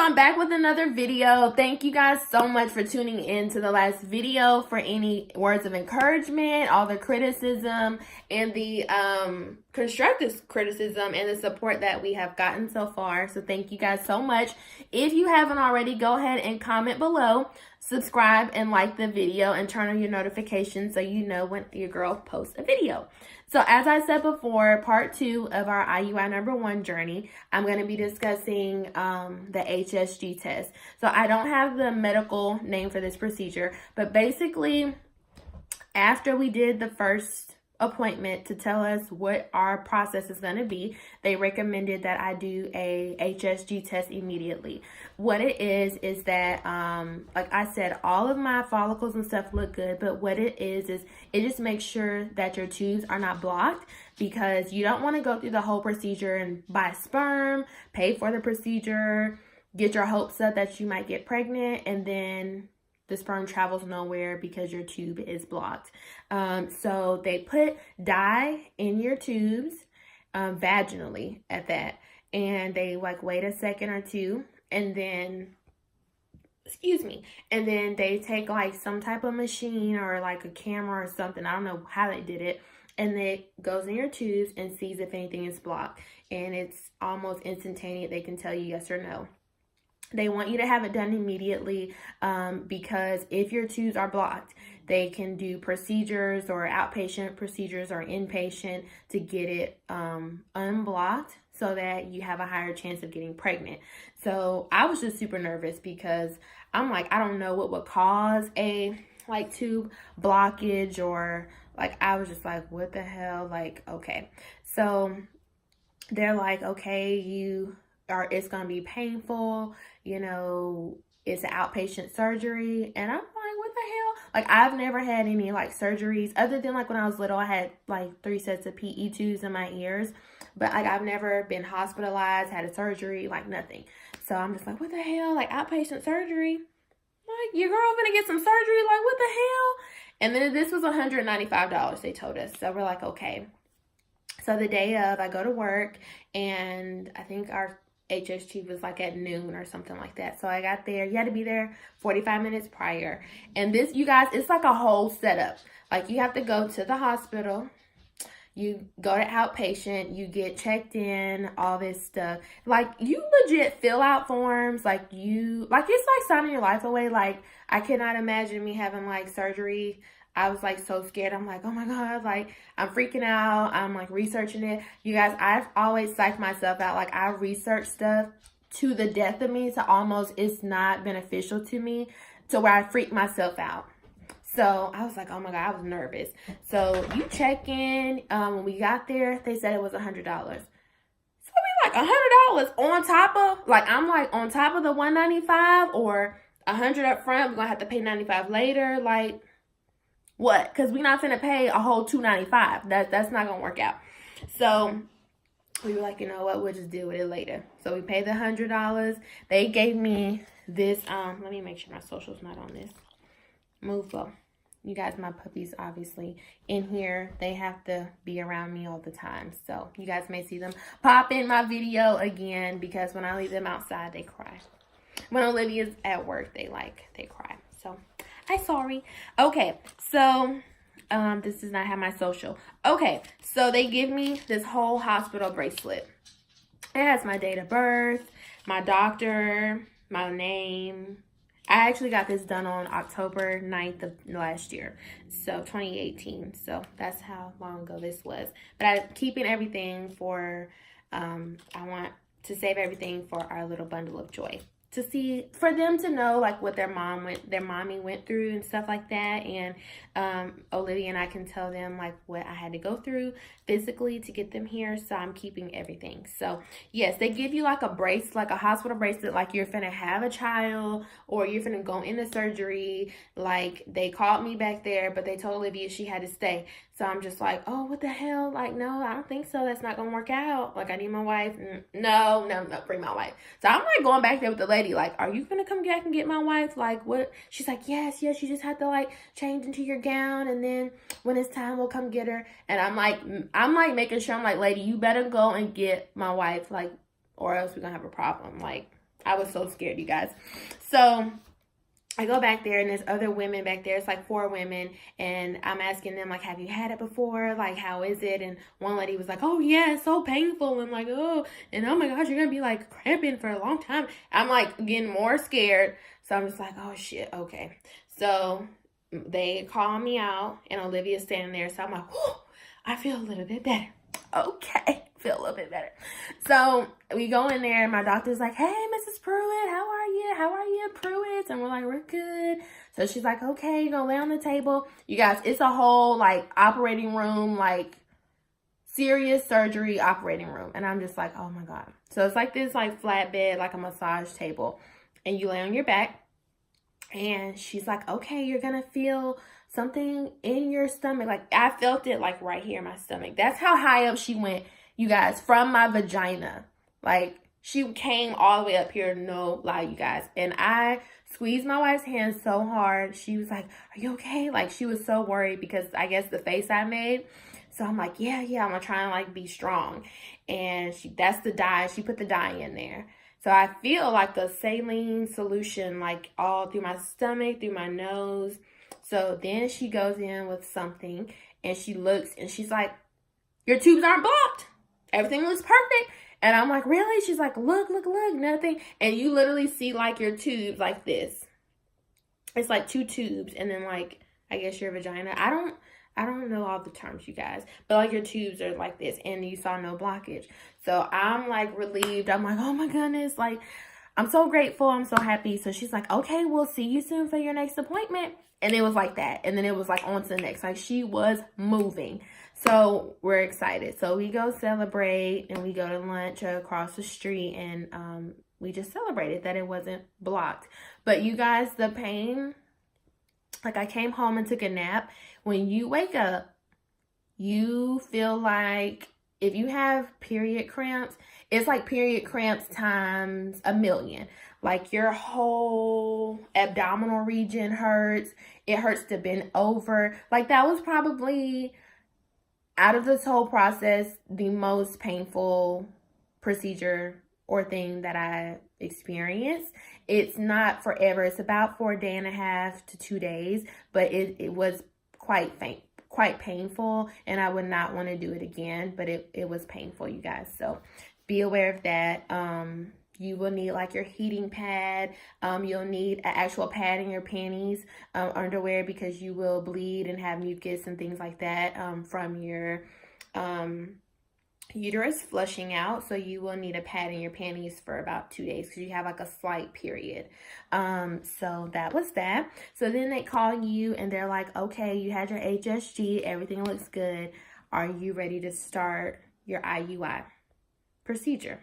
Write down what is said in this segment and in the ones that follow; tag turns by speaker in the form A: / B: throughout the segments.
A: I'm back with another video. Thank you guys so much for tuning in to the last video. For any words of encouragement, all the criticism, and the constructive criticism and the support that we have gotten so far. So thank you guys so much. If you haven't already, go ahead and comment below, subscribe, and like the video, and turn on your notifications so you know when your girl posts a video. So as I said before, part 2 of our IUI number 1 journey, I'm going to be discussing the HSG test. So I don't have the medical name for this procedure, but basically after we did the first appointment to tell us what our process is going to be, they recommended that I do a HSG test immediately. What it is that like I said, all of my follicles and stuff look good, but what it is it just makes sure that your tubes are not blocked, because you don't want to go through the whole procedure and buy sperm, pay for the procedure, get your hopes up that you might get pregnant, and then the sperm travels nowhere because your tube is blocked. So they put dye in your tubes, vaginally at that. And they like wait a second or two, and then, and then they take like some type of machine or like a camera or something. I don't know how they did it. And it goes in your tubes and sees if anything is blocked. And it's almost instantaneous. They can tell you yes or no. They want you to have it done immediately because if your tubes are blocked, they can do procedures or outpatient procedures or inpatient to get it unblocked so that you have a higher chance of getting pregnant. So I was just super nervous because I'm like, I don't know what would cause a like tube blockage, or like I was just like, what the hell? Like, okay. So they're like, okay, it's going to be painful, you know, it's an outpatient surgery. And I'm like, what the hell? Like, I've never had any like surgeries other than like when I was little, I had like 3 sets of PE tubes in my ears, but like I've never been hospitalized, had a surgery, like nothing. So I'm just like, what the hell? Like outpatient surgery? Like, your girl gonna get some surgery? Like, what the hell? And then this was $195, they told us. So we're like, okay. So the day of, I go to work, and I think our HSG was like at noon or something like that. So I got there. You had to be there 45 minutes prior. And this, you guys, it's like a whole setup. Like, you have to go to the hospital. You go to outpatient. You get checked in, all this stuff. Like, you legit fill out forms. Like, it's like signing your life away. Like, I cannot imagine me having like surgery. I was like so scared. I'm like, oh my God, like I'm freaking out. I'm like researching it. You guys, I've always psyched myself out. Like, I research stuff to the death of me, to almost it's not beneficial to me, to where I freak myself out. So I was like, oh my God, I was nervous. So you check in. When we got there, they said it was $100. So we like $100 on top of, like, I'm like on top of the $195, or $100 up front. We're gonna have to pay $95 later. Like, what? Because we're not finna pay a whole $295. That's not gonna work out. So we were like, you know what, we'll just deal with it later. So we paid the $100. They gave me this, let me make sure my social's not on this. Move slow. You guys, my puppies obviously in here, they have to be around me all the time. So you guys may see them pop in my video again, because when I leave them outside, they cry. When Olivia's at work, they cry. So I'm sorry. Okay, so this does not have my social. Okay, so they give me this whole hospital bracelet. It has my date of birth, my doctor, my name. I actually got this done on October 9th of last year, so 2018. So that's how long ago this was. But I'm keeping everything for, I want to save everything for our little bundle of joy, to see, for them to know like what their mommy went through and stuff like that. And Olivia and I can tell them like what I had to go through physically to get them here. So I'm keeping everything. So yes, they give you like a bracelet, like a hospital bracelet, like you're finna have a child or you're finna go into surgery. Like, they called me back there, but they told Olivia she had to stay. So I'm just like, oh, what the hell? Like, no, I don't think so. That's not gonna work out. Like, I need my wife. No, bring my wife. So I'm like going back there with the lady, like, are you gonna come back and get my wife? Like, what? She's like, yes, you just have to like change into your gown, and then when it's time, we'll come get her. And I'm like making sure, I'm like, lady, you better go and get my wife, like, or else we're gonna have a problem. Like, I was so scared, you guys. So I go back there and there's other women back there. It's like 4 women, and I'm asking them, like, have you had it before? Like, how is it? And one lady was like, oh yeah, it's so painful. And like, oh my gosh, you're gonna be like cramping for a long time. I'm like getting more scared. So I'm just like, oh shit, okay. So they call me out and Olivia's standing there. So I'm like, whew, I feel a little bit better. Okay, feel a little bit better. So we go in there and my doctor's like, hey, Mrs. Pruitt, how are you? How are you, Pruitt? And we're like, we're good. So she's like, okay, you're gonna lay on the table. You guys, it's a whole like operating room, like serious surgery operating room. And I'm just like, oh my God. So it's like this like flat bed, like a massage table. And you lay on your back. And she's like, okay, you're gonna feel something in your stomach. Like I felt it like right here in my stomach. That's how high up she went, you guys, from my vagina. Like she came all the way up here, no lie, you guys. And I squeezed my wife's hand so hard. She was like, are you okay? Like she was so worried because I guess the face I made. So I'm like, yeah, I'm gonna try and like be strong. And that's the dye. She put the dye in there. So I feel like the saline solution like all through my stomach, through my nose. So then she goes in with something and she looks and she's like, your tubes aren't blocked. Everything looks perfect. And I'm like, really? She's like, look, nothing. And you literally see like your tubes like this. It's like 2 tubes and then like, I guess your vagina. I don't know all the terms, you guys, but like your tubes are like this and you saw no blockage. So I'm like relieved. I'm like, oh my goodness. Like, I'm so grateful. I'm so happy. So she's like, okay, we'll see you soon for your next appointment. And it was like that. And then it was like on to the next. Like she was moving. So we're excited. So we go celebrate and we go to lunch across the street and we just celebrated that it wasn't blocked. But you guys, the pain, like I came home and took a nap. When you wake up, you feel like if you have period cramps, it's like period cramps times 1,000,000. Like your whole abdominal region hurts. It hurts to bend over. Like that was probably, out of this whole process, the most painful procedure or thing that I experienced. It's not forever. It's about 4.5 to 2 days, but it was quite painful, and I would not want to do it again, but it was painful, you guys. So be aware of that. You will need like your heating pad. You'll need an actual pad in your panties, underwear, because you will bleed and have mucus and things like that from your uterus flushing out. So you will need a pad in your panties for about 2 days because you have like a slight period. So that was that. So then they call you and they're like, okay, you had your HSG, everything looks good. Are you ready to start your IUI procedure?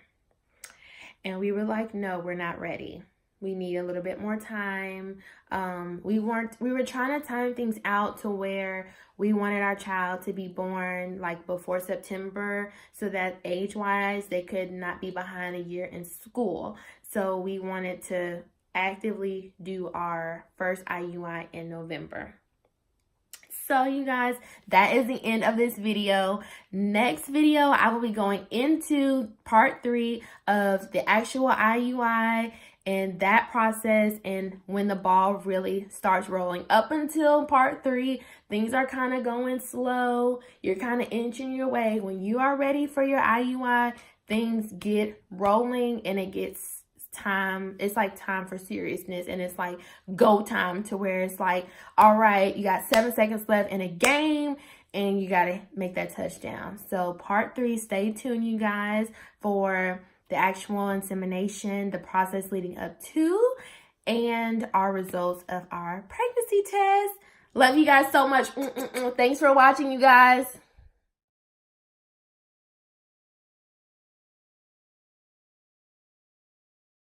A: And we were like, no, we're not ready. We need a little bit more time. We were trying to time things out to where we wanted our child to be born like before September so that age-wise they could not be behind a year in school. So we wanted to actively do our first IUI in November. So you guys, that is the end of this video. Next video, I will be going into part 3 of the actual IUI and that process and when the ball really starts rolling. Up until part 3, things are kind of going slow. You're kind of inching your way. When you are ready for your IUI, things get rolling and it gets time. It's like time for seriousness, and it's like go time, to where it's like, all right, you got 7 seconds left in a game and you got to make that touchdown. So part 3, stay tuned, you guys, for the actual insemination, the process leading up to, and our results of our pregnancy test. Love you guys so much. Thanks for watching, you guys.